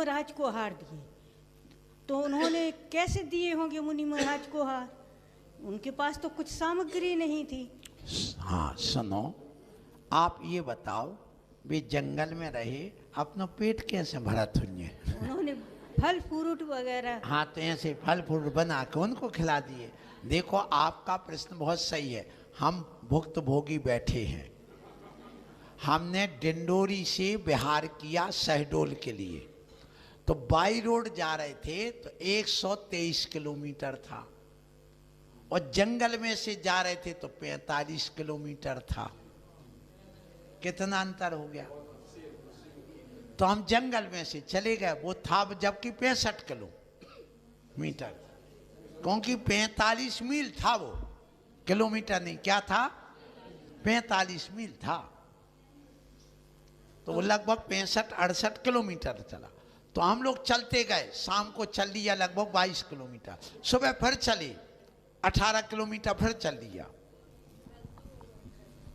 महाराज को हार दिए। तो उन्होंने कैसे दिए होंगे मुनि महाराज को हार? उनके पास तो कुछ सामग्री नहीं थी। हाँ सुनो, आप ये बताओ, वे जंगल में रहे, अपना पेट कैसे भरा थुन्ये? उन्होंने फल फ्रूट वगैरह। हाँ, तो ऐसे फल फ्रूट बना के उनको खिला दिए। देखो, आपका प्रश्न बहुत सही है। हम भुक्तभोगी बैठे हैं। हमने डिंडोरी से बिहार किया शहडोल के लिए, तो बाई रोड जा रहे थे तो 123 किलोमीटर था, और जंगल में से जा रहे थे तो 45 किलोमीटर था। कितना अंतर हो गया? तो हम जंगल में से चले गए, वो था जबकि 65 किलोमीटर, क्योंकि 45 मील था वो, किलोमीटर नहीं, क्या था? 45 मील था। तो वो लगभग 65-68 किलोमीटर चला। तो हम लोग चलते गए, शाम को चल लिया लगभग 22 किलोमीटर, सुबह फिर चले 18 किलोमीटर, फिर चल लिया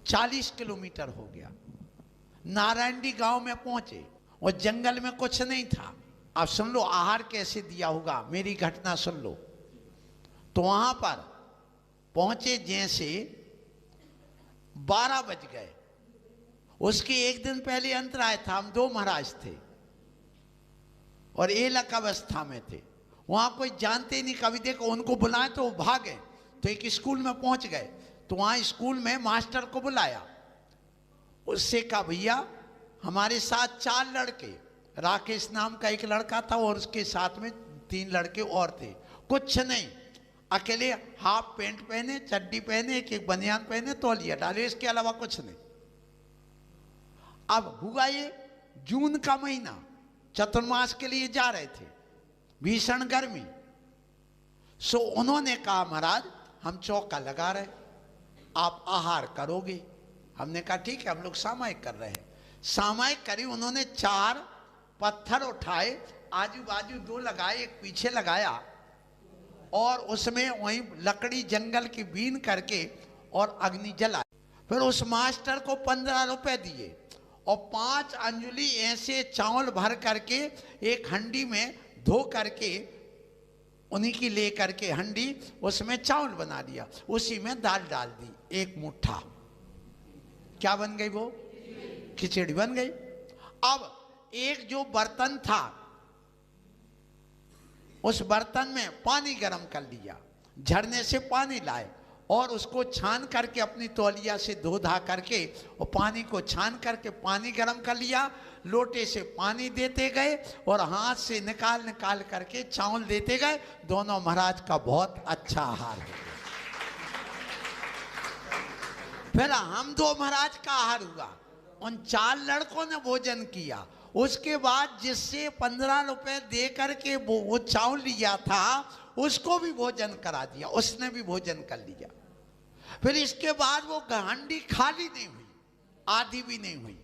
40 किलोमीटर हो गया। नारायणी गांव में पहुंचे, और जंगल में कुछ नहीं था। अब सुन लो आहार कैसे दिया होगा, मेरी घटना सुन लो। तो वहां पर पहुंचे, जैसे 12 बज गए, उसके एक दिन पहले अंतराय था। हम 2 महाराज थे और एलक अवस्था में थे। वहां कोई जानते नहीं, कभी देखो उनको बुलाए तो वो भागे। तो एक स्कूल में पहुंच गए, तो वहां स्कूल में मास्टर को बुलाया। उससे कहा, भैया हमारे साथ 4 लड़के, राकेश नाम का एक लड़का था और उसके साथ में 3 लड़के और थे। कुछ नहीं, अकेले हाफ पैंट पहने, चड्डी पहने, एक बनियान पहने, तौलिया डाले, इसके अलावा कुछ नहीं। अब हुआ ये जून का महीना, चतुर्मास के लिए जा रहे थे, भीषण गर्मी। सो उन्होंने कहा, महाराज हम चौका लगा रहे, आप आहार करोगे? हमने कहा ठीक है, हम लोग सामायिक कर रहे हैं। सामायिक करी, उन्होंने 4 पत्थर उठाए, आजू बाजू 2 लगाए, एक पीछे लगाया, और उसमें वहीं लकड़ी जंगल की बीन करके और अग्नि जलाई। फिर उस मास्टर को 15 रुपए दिए, और 5 अंजुली ऐसे चावल भर करके एक हंडी में धो करके, उन्हीं की ले करके हंडी, उसमें चावल बना दिया, उसी में दाल डाल दी, 1 मुट्ठा। क्या बन गई वो? खिचड़ी बन गई। अब एक जो बर्तन था, उस बर्तन में पानी गर्म कर लिया, झरने से पानी लाए, और उसको छान करके अपनी तौलिया से धो धा करके, और पानी को छान करके पानी गर्म कर लिया, लोटे से पानी देते गए, और हाथ से निकाल निकाल करके चावल देते गए। दोनों महाराज का बहुत अच्छा आहार हो गया। फिर हम 2 महाराज का आहार हुआ, उन 4 लड़कों ने भोजन किया। उसके बाद जिससे 15 रुपए दे करके वो चावल लिया था, उसको भी भोजन करा दिया, उसने भी भोजन कर लिया। फिर इसके बाद वो हंडी खाली नहीं हुई, आधी भी नहीं हुई।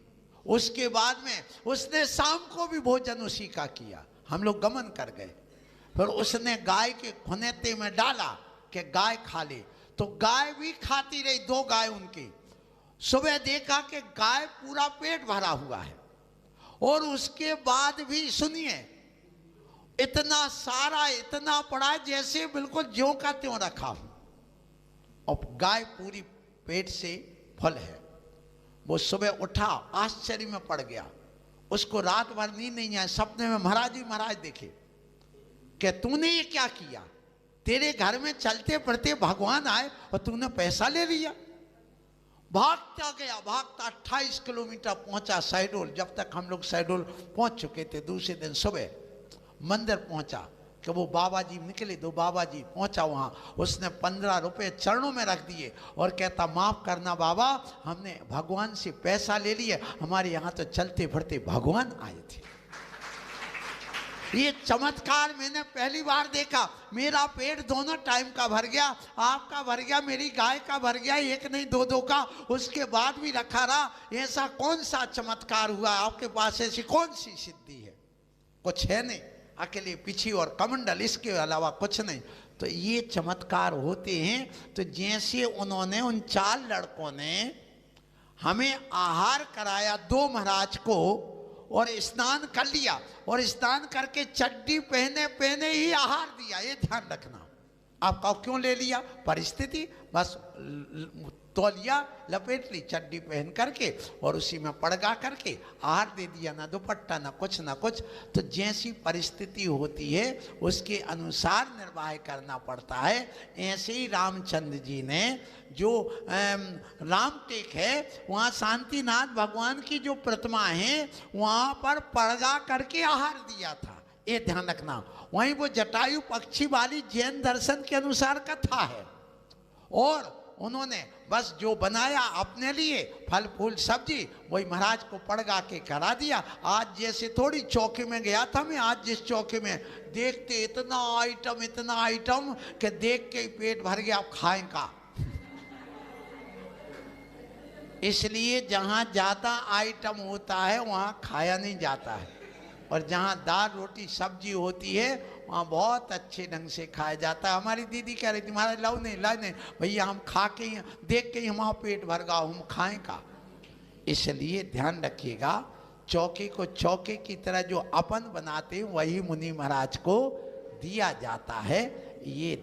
उसके बाद में उसने शाम को भी भोजन उसी का किया। हम लोग गमन कर गए। फिर उसने गाय के खुनेते में डाला कि गाय खा ले, तो गाय भी खाती रही, 2 गाय उनकी। सुबह देखा कि गाय पूरा पेट भरा हुआ है, और उसके बाद भी सुनिए, इतना सारा, इतना पड़ा जैसे बिल्कुल ज्यों का त्यों रखा हो, और गाय पूरी पेट से फल है। वो सुबह उठा, आश्चर्य में पड़ गया, उसको रात भर नींद नहीं आई। सपने में महाराज ही महाराज देखे कि तूने ये क्या किया? तेरे घर में चलते फिरते भगवान आए और तूने पैसा ले लिया। भागता गया, भागता 28 किलोमीटर पहुंचा शहडोल। जब तक हम लोग शहडोल पहुंच चुके थे, दूसरे दिन सुबह मंदिर पहुंचा कि वो बाबा जी निकले। 2 बाबा जी पहुंचा वहां, उसने 15 रुपए चरणों में रख दिए और कहता, माफ करना बाबा, हमने भगवान से पैसा ले लिया, हमारे यहाँ तो चलते फिरते भगवान आए थे। ये चमत्कार मैंने पहली बार देखा। मेरा पेट दोनों टाइम का भर गया, आपका भर गया, मेरी गाय का भर गया, 1 नहीं 2 का, उसके बाद भी रखा रहा। ऐसा कौन सा चमत्कार हुआ आपके पास? ऐसी कौन सी सिद्धि है? कुछ है नहीं, अकेले पीछी और कमंडल, इसके अलावा कुछ नहीं। तो ये चमत्कार होते हैं। तो जैसे उन्होंने, उन 4 लड़कों ने हमें आहार कराया 2 महाराज को, और स्नान कर लिया और स्नान करके चड्डी पहने पहने ही आहार दिया, ये ध्यान रखना। आप कहो क्यों ले लिया? परिस्थिति, बस तौलिया लपेट ली चड्डी पहन करके और उसी में पड़गा करके आहार दे दिया, ना दुपट्टा ना कुछ ना कुछ। तो जैसी परिस्थिति होती है उसके अनुसार निर्वाह करना पड़ता है। ऐसे ही रामचंद्र जी ने जो रामटेक है वहाँ शांतिनाथ भगवान की जो प्रतिमा है वहाँ पर पड़गा करके आहार दिया था, ये ध्यान रखना। वहीं वो जटायु पक्षी वाली जैन दर्शन के अनुसार कथा है और उन्होंने बस जो बनाया अपने लिए फल फूल सब्जी वही महाराज को पड़गा के करा दिया। आज जैसे थोड़ी चौकी में गया था मैं, आज जिस चौकी में देखते इतना आइटम कि देख के ही पेट भर गया, आप खाएं का। इसलिए जहाँ ज़्यादा आइटम होता है वहाँ खाया नहीं जाता है और जहाँ दाल रोटी सब्जी होती है वहाँ बहुत अच्छे ढंग से खाया जाता है। हमारी दीदी कह रही थी महाराज लाओ नहीं भैया, हम खा के ही देख के ही हमारा पेट भर गया, हम खाएं का। इसलिए ध्यान रखिएगा, चौके को चौके की तरह जो अपन बनाते हैं वही मुनि महाराज को दिया जाता है। ये